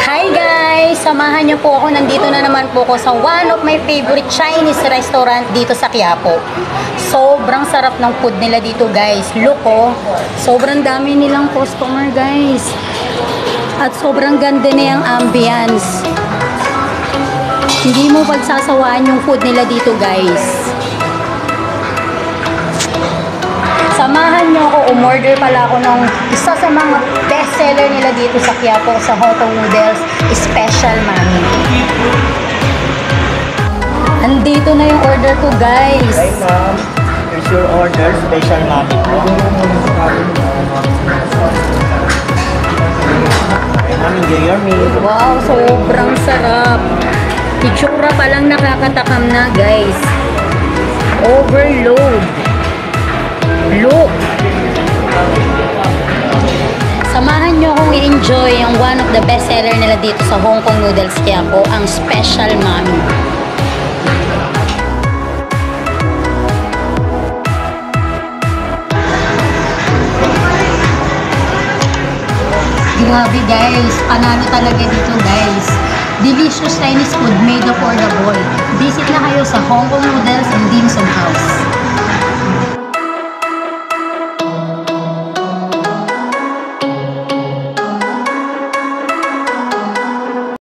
Hi guys! Samahan niyo po ako. Nandito na naman po ako sa one of my favorite Chinese restaurant dito sa Quiapo. Sobrang sarap ng food nila dito guys. Look oh, sobrang dami nilang customer guys. At sobrang ganda na yung ambience. Hindi mo pagsasawaan yung food nila dito guys. Samahan nyo ako, umorder pala ako ng isa sa mga bestseller nila dito sa Quiapo, sa Hong Kong Noodles, Special Mami. Andito na yung order ko guys. Hi ma'am, here's your order, Special Mami po. Hi ma'am, enjoy your meal. Wow, sobrang sarap. Itsura pa lang nakakatakam na guys. Overload. Look! Samahan nyo akong i-enjoy yung one of the best seller nila dito sa Hong Kong Noodles Quiapo, ang Special Mami. Grabe guys, panalo talaga dito guys. Delicious Chinese food made affordable. Visit na kayo sa Hong Kong Noodles and Dim Sum House.